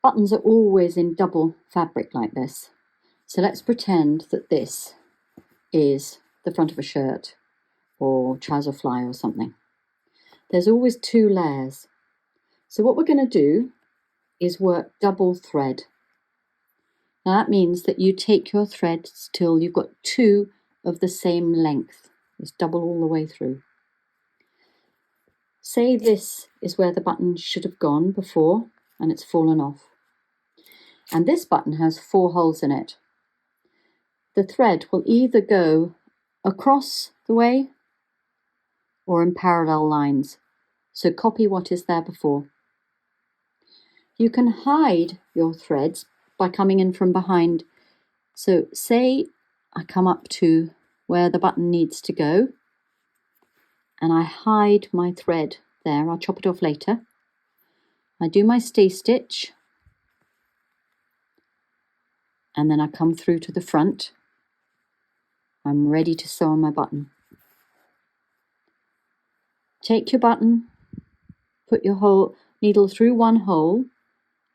Buttons are always in double fabric like this. So let's pretend that this is the front of a shirt or trouser fly or something. There's always 2 layers. So what we're going to do is work double thread. Now that means that you take your threads till you've got 2 of the same length. It's double all the way through. Say this is where the button should have gone before and it's fallen off. And this button has 4 holes in it. The thread will either go across the way or in parallel lines. So copy what is there before. You can hide your threads by coming in from behind. So say I come up to where the button needs to go and I hide my thread there. I'll chop it off later. I do my stay stitch and then I come through to the front. I'm ready to sew on my button. Take your button, put your needle through one hole,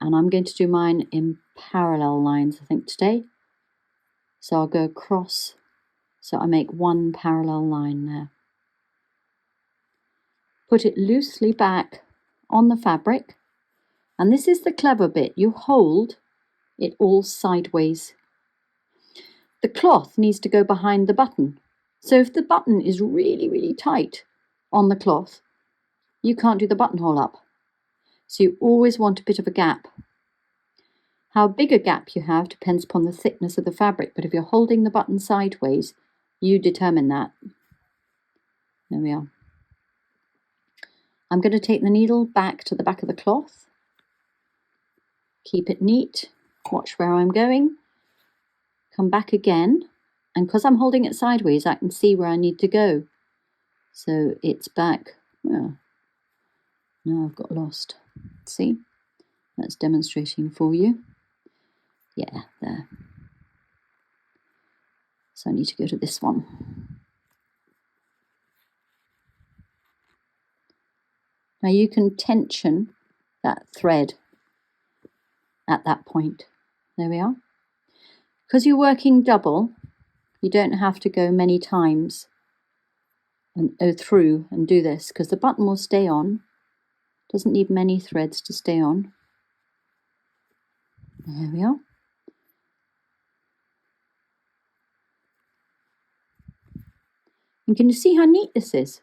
and I'm going to do mine in parallel lines, I think, today. So I'll go across, so I make 1 parallel line there. Put it loosely back on the fabric, and this is the clever bit. You hold it all sideways. The cloth needs to go behind the button. So if the button is really, really tight on the cloth, you can't do the buttonhole up. So you always want a bit of a gap. How big a gap you have depends upon the thickness of the fabric, but if you're holding the button sideways, you determine that. There we are. I'm going to take the needle back to the back of the cloth. Keep it neat. Watch where I'm going. Come back again. And because I'm holding it sideways, I can see where I need to go. So it's back. Oh, now I've got lost. See? That's demonstrating for you. Yeah, there. So I need to go to this one. Now you can tension that thread at that point. There we are. Because you're working double, you don't have to go many times and go through and do this, because the button will stay on. Doesn't need many threads to stay on. There we are. And can you see how neat this is?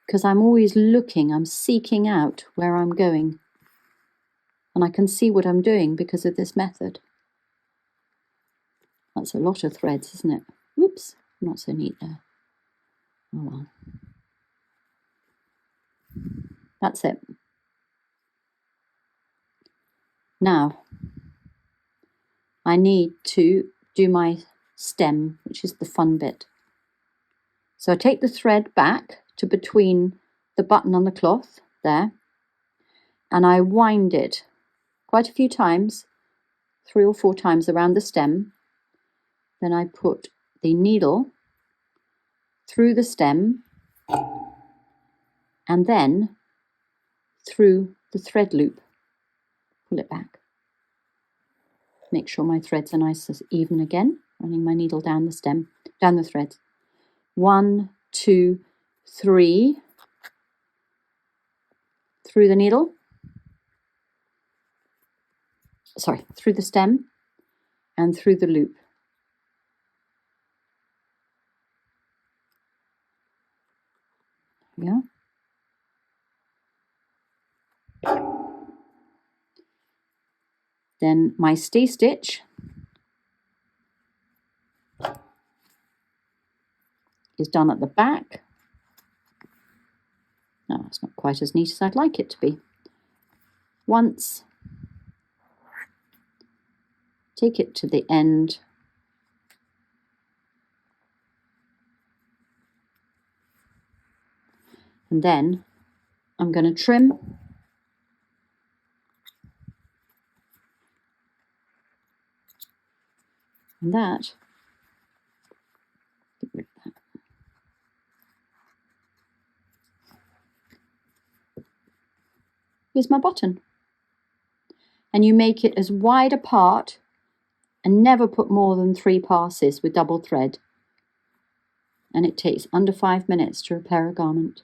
Because I'm always looking, I'm seeking out where I'm going. And I can see what I'm doing because of this method. That's a lot of threads, isn't it? Oops, not so neat there. Oh well. That's it. Now, I need to do my stem, which is the fun bit. So I take the thread back to between the button on the cloth, there, and I wind it quite a few times, 3 or 4 times around the stem. Then I put the needle through the stem and then through the thread loop. Pull it back. Make sure my threads are nice and even again, running my needle down the stem, down the thread. 1, 2, 3, through the needle. Sorry, through the stem and through the loop. Yeah. Then my stay stitch is done at the back. No, it's not quite as neat as I'd like it to be. Once, take it to the end, and then I'm going to trim and that. Get rid of that. Here's my button. and you make it as wide apart and never put more than 3 passes with double thread. And it takes under 5 minutes to repair a garment.